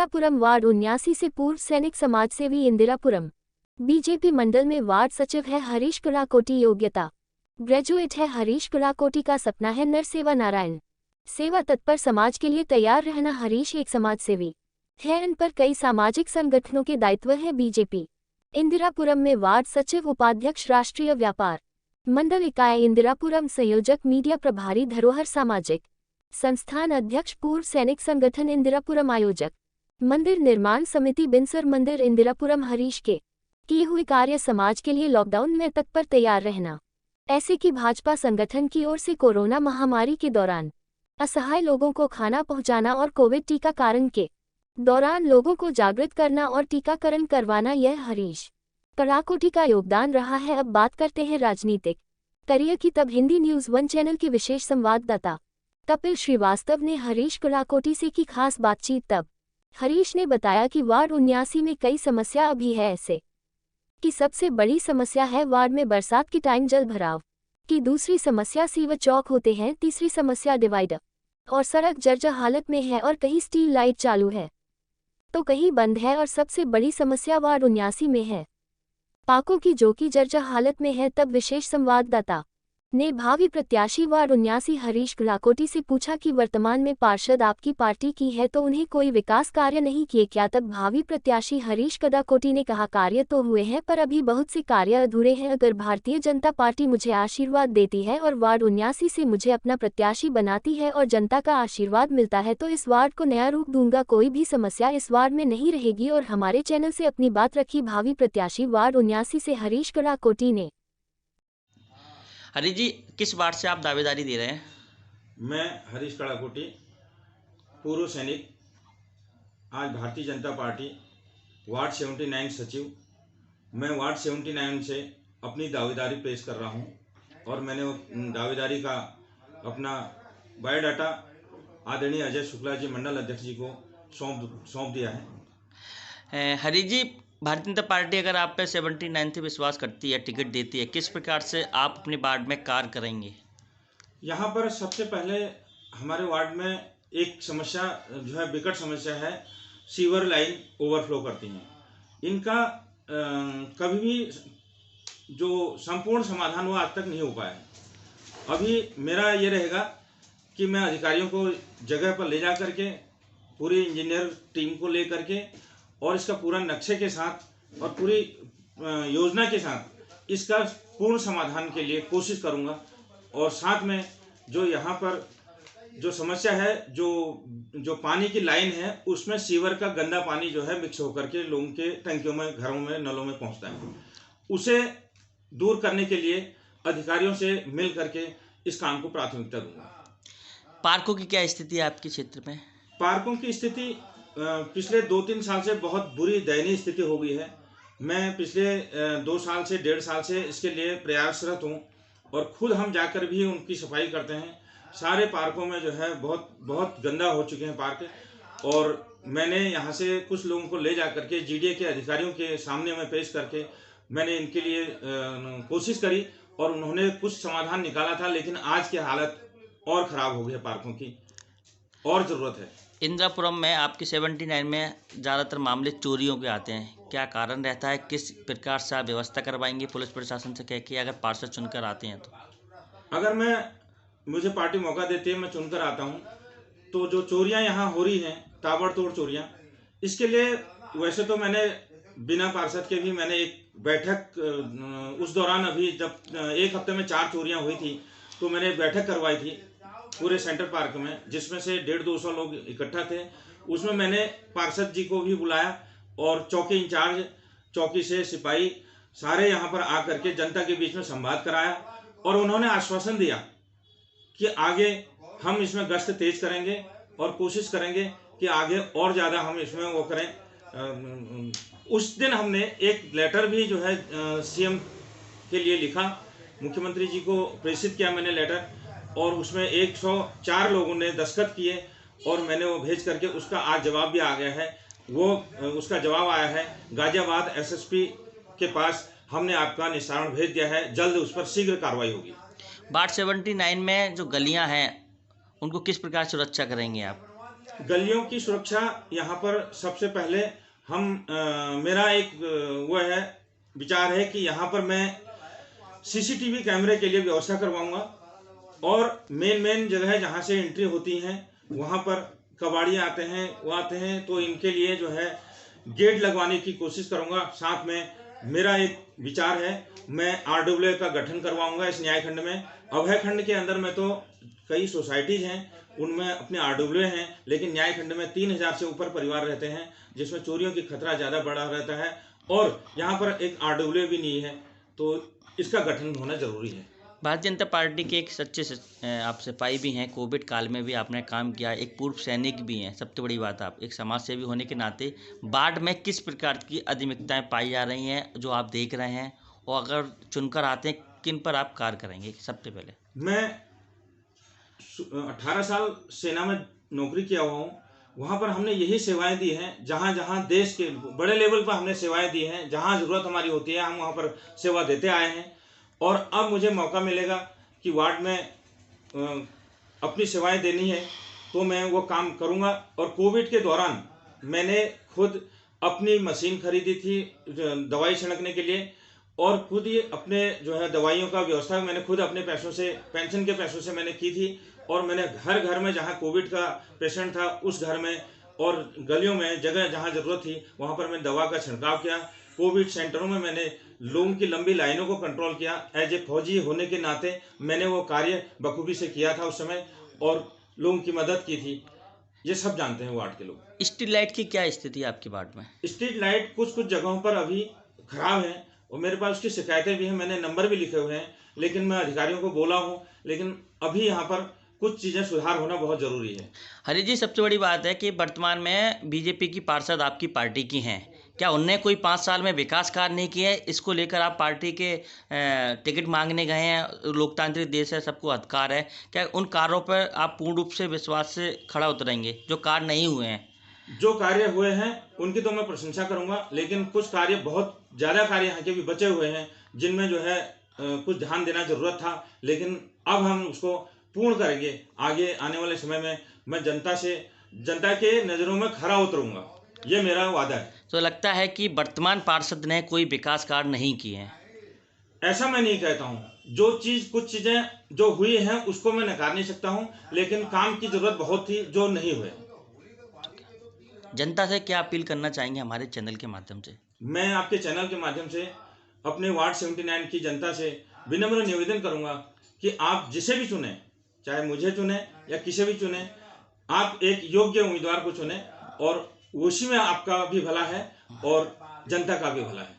Indirapuram ward 79 से पूर्व सैनिक समाजसेवी इंदिरापुरम बीजेपी मंडल में वार्ड सचिव है हरीश कुराकोटी। योग्यता ग्रेजुएट है हरीश कुराकोटी का सपना है नर सेवा नारायण। सेवा तत्पर समाज के लिए तैयार रहना। हरीश एक समाजसेवी है, इन पर कई सामाजिक संगठनों के दायित्व है। बीजेपी इंदिरापुरम में वार्ड सचिव, उपाध्यक्ष, राष्ट्रीय व्यापार मंडल इकाई इंदिरापुरम, संयोजक, मीडिया प्रभारी, धरोहर सामाजिक संस्थान अध्यक्ष, पूर्व सैनिक संगठन इंदिरापुरम आयोजक, मंदिर निर्माण समिति बिनसर मंदिर इंदिरापुरम। हरीश के किए हुए कार्य समाज के लिए लॉकडाउन में तत्पर तैयार रहना। ऐसे कि भाजपा संगठन की ओर से कोरोना महामारी के दौरान असहाय लोगों को खाना पहुंचाना और कोविड टीकाकरण के दौरान लोगों को जागृत करना और टीकाकरण करवाना, यह हरीश कुराकोटी का योगदान रहा है। अब बात करते हैं राजनीतिक करियर की। तब हिंदी न्यूज़ 1 चैनल के विशेष संवाददाता कपिल श्रीवास्तव ने हरीश कुराकोटी से की खास बातचीत। तब हरीश ने बताया कि वार्ड 79 में कई समस्या अभी है, ऐसे कि सबसे बड़ी समस्या है वार्ड में बरसात के टाइम जल भराव की, दूसरी समस्या सीवर चौक होते हैं, तीसरी समस्या डिवाइडर और सड़क जर्जर हालत में है और कहीं स्टील लाइट चालू है तो कहीं बंद है, और सबसे बड़ी समस्या वार्ड 79 में है पार्कों की, जो कि जर्जर हालत में है। तब विशेष संवाददाता ने भावी प्रत्याशी वार्ड 79 हरीश कुराकोटी से पूछा कि वर्तमान में पार्षद आपकी पार्टी की है तो उन्हें कोई विकास कार्य नहीं किए क्या? तब भावी प्रत्याशी हरीश कुराकोटी ने कहा, कार्य तो हुए हैं पर अभी बहुत से कार्य अधूरे हैं। अगर भारतीय जनता पार्टी मुझे आशीर्वाद देती है और वार्ड 79 से मुझे अपना प्रत्याशी बनाती है और जनता का आशीर्वाद मिलता है तो इस वार्ड को नया रूप दूंगा। कोई भी समस्या इस वार्ड में नहीं रहेगी। और हमारे चैनल से अपनी बात रखी भावी प्रत्याशी वार्ड 79 से हरीश कुराकोटी ने। हरीश जी, किस वार्ड से आप दावेदारी दे रहे हैं? मैं हरीश कुराकोटी, पूर्व सैनिक, आज भारतीय जनता पार्टी वार्ड 79 सचिव। मैं वार्ड 79 से अपनी दावेदारी पेश कर रहा हूं और मैंने वो दावेदारी का अपना बायोडाटा आदरणीय अजय शुक्ला जी, मंडल अध्यक्ष जी को सौंप दिया है। हरीश जी, भारतीय जनता पार्टी अगर आप पे 79 से विश्वास करती है, टिकट देती है, किस प्रकार से आप अपने वार्ड में कार्य करेंगे? यहाँ पर सबसे पहले हमारे वार्ड में एक समस्या जो है, विकट समस्या है, सीवर लाइन ओवरफ्लो करती हैं। इनका कभी भी जो संपूर्ण समाधान वो आज तक नहीं हो पाया है। अभी मेरा ये रहेगा कि मैं अधिकारियों को जगह पर ले जा करके, पूरी इंजीनियर टीम को ले करके और इसका पूरा नक्शे के साथ और पूरी योजना के साथ इसका पूर्ण समाधान के लिए कोशिश करूंगा। और साथ में जो यहाँ पर जो समस्या है, जो पानी की लाइन है, उसमें सीवर का गंदा पानी जो है मिक्स होकर के लोगों के टंकियों में, घरों में, नलों में पहुँचता है, उसे दूर करने के लिए अधिकारियों से मिल करके इस काम को प्राथमिकता दूंगा। पार्कों की क्या स्थिति है आपके क्षेत्र में? पार्कों की स्थिति पिछले 2-3 साल से बहुत बुरी दयनीय स्थिति हो गई है। मैं पिछले 2 साल से 1.5 साल से इसके लिए प्रयासरत हूँ और खुद हम जाकर भी उनकी सफाई करते हैं। सारे पार्कों में जो है बहुत गंदा हो चुके हैं पार्क। और मैंने यहाँ से कुछ लोगों को ले जा करके जीडीए के अधिकारियों के सामने में पेश करके मैंने इनके लिए कोशिश करी और उन्होंने कुछ समाधान निकाला था, लेकिन आज की हालत और ख़राब हो गई है पार्कों की, और ज़रूरत है। इंदिरापुरम में आपके 79 में ज़्यादातर मामले चोरियों के आते हैं, क्या कारण रहता है? किस प्रकार से आप व्यवस्था करवाएंगे पुलिस प्रशासन से कह के, अगर पार्षद चुनकर आते हैं तो? अगर मुझे पार्टी मौका देती है, मैं चुनकर आता हूं, तो जो चोरियां यहाँ हो रही हैं, ताबड़तोड़ चोरियां, इसके लिए वैसे तो मैंने बिना पार्षद के भी मैंने एक बैठक, उस दौरान अभी जब 1 हफ्ते में 4 चोरियां हुई थी तो मैंने एक बैठक करवाई थी पूरे सेंटर पार्क में, जिसमें से 150-200 लोग इकट्ठा थे। उसमें मैंने पार्षद जी को भी बुलाया और चौकी इंचार्ज, चौकी से सिपाही, सारे यहाँ पर आकर के जनता के बीच में संवाद कराया और उन्होंने आश्वासन दिया कि आगे हम इसमें गश्त तेज करेंगे और कोशिश करेंगे कि आगे और ज़्यादा हम इसमें वो करें। उस दिन हमने एक लेटर भी जो है सीएम के लिए लिखा, मुख्यमंत्री जी को प्रेषित किया मैंने लेटर, और उसमें 104 लोगों ने दस्तखत किए और मैंने वो भेज करके उसका आज जवाब भी आ गया है। उसका जवाब आया है गाजियाबाद एसएसपी के पास, हमने आपका निस्तारण भेज दिया है, जल्द उस पर शीघ्र कार्रवाई होगी। वार्ड 79 में जो गलियां हैं उनको किस प्रकार सुरक्षा करेंगे आप? गलियों की सुरक्षा यहाँ पर सबसे पहले मेरा एक वो है विचार है कि यहाँ पर मैं सीसीटीवी कैमरे के लिए व्यवस्था करवाऊंगा और मेन जगह जहाँ से एंट्री होती हैं वहाँ पर कबाड़ी आते हैं तो इनके लिए जो है गेट लगवाने की कोशिश करूंगा। साथ में मेरा एक विचार है, मैं RWA का गठन करवाऊंगा इस न्याय खंड में। अभय खंड के अंदर में तो कई सोसाइटीज हैं, उनमें अपने RWA हैं, लेकिन न्याय खंड में 3000 से ऊपर परिवार रहते हैं जिसमें चोरियों की खतरा ज़्यादा बढ़ा रहता है और यहाँ पर एक RWA भी नहीं है, तो इसका गठन होना जरूरी है। भारतीय जनता पार्टी के एक सच्चे आप सिपाही भी हैं, कोविड काल में भी आपने काम किया, एक पूर्व सैनिक भी हैं। सबसे बड़ी बात, आप एक समाज सेवी होने के नाते बाढ़ में किस प्रकार की अनियमितताएं पाई जा रही हैं जो आप देख रहे हैं, और अगर चुनकर आते हैं किन पर आप कार्य करेंगे? सबसे पहले मैं 18 साल सेना में नौकरी किया हुआ हूँ, वहाँ पर हमने यही सेवाएं दी हैं। जहाँ जहाँ देश के बड़े लेवल पर हमने सेवाएं दी हैं, जहाँ ज़रूरत हमारी होती है हम वहाँ पर सेवा देते आए हैं और अब मुझे मौका मिलेगा कि वार्ड में अपनी सेवाएं देनी है तो मैं वो काम करूँगा। और कोविड के दौरान मैंने खुद अपनी मशीन खरीदी थी दवाई छिड़कने के लिए और खुद ही अपने जो है दवाइयों का व्यवस्था मैंने खुद अपने पैसों से, पेंशन के पैसों से मैंने की थी। और मैंने घर घर में जहाँ कोविड का पेशेंट था उस घर में और गलियों में जगह जहाँ ज़रूरत थी वहाँ पर मैंने दवा का छिड़काव किया। कोविड सेंटरों में मैंने लोगों की लंबी लाइनों को कंट्रोल किया। एज ए फौजी होने के नाते मैंने वो कार्य बखूबी से किया था उस समय और लोगों की मदद की थी। ये सब जानते हैं वार्ड के लोग। स्ट्रीट लाइट की क्या स्थिति है आपके वार्ड में? स्ट्रीट लाइट कुछ जगहों पर अभी खराब है और मेरे पास उसकी शिकायतें भी हैं, मैंने नंबर भी लिखे हुए हैं, लेकिन मैं अधिकारियों को बोला हूँ, लेकिन अभी यहाँ पर कुछ चीज़ें सुधार होना बहुत ज़रूरी है। हरी जी, सबसे बड़ी बात है कि वर्तमान में बीजेपी की पार्षद आपकी पार्टी की हैं, क्या उनने कोई 5 साल में विकास कार्य नहीं किए? इसको लेकर आप पार्टी के टिकट मांगने गए हैं। लोकतांत्रिक देश है, सबको अधिकार है। क्या उन कार्यों पर आप पूर्ण रूप से विश्वास से खड़ा उतरेंगे जो कार्य नहीं हुए हैं? जो कार्य हुए हैं उनकी तो मैं प्रशंसा करूंगा, लेकिन कुछ कार्य, बहुत ज़्यादा कार्य यहाँ के भी बचे हुए हैं जिनमें जो है कुछ ध्यान देना ज़रूरत था, लेकिन अब हम उसको पूर्ण करेंगे। आगे आने वाले समय में मैं जनता के नज़रों में खरा उतरूंगा, ये मेरा वादा है। तो लगता है कि वर्तमान पार्षद ने कोई विकास कार्य नहीं किए हैं? ऐसा मैं नहीं कहता हूँ। कुछ चीज़ें जो हुई हैं उसको मैं नकार नहीं सकता हूँ, लेकिन काम की ज़रूरत बहुत थी जो नहीं हुए। जनता से क्या अपील करना चाहेंगे हमारे चैनल के माध्यम से? मैं आपके चैनल के माध्यम से अपने वार्ड 79 की जनता से विनम्र निवेदन करूंगा कि आप जिसे भी चुने, चाहे मुझे चुने या किसे भी चुने, आप एक योग्य उम्मीदवार को चुने और उसी में आपका भी भला है और जनता का भी भला है।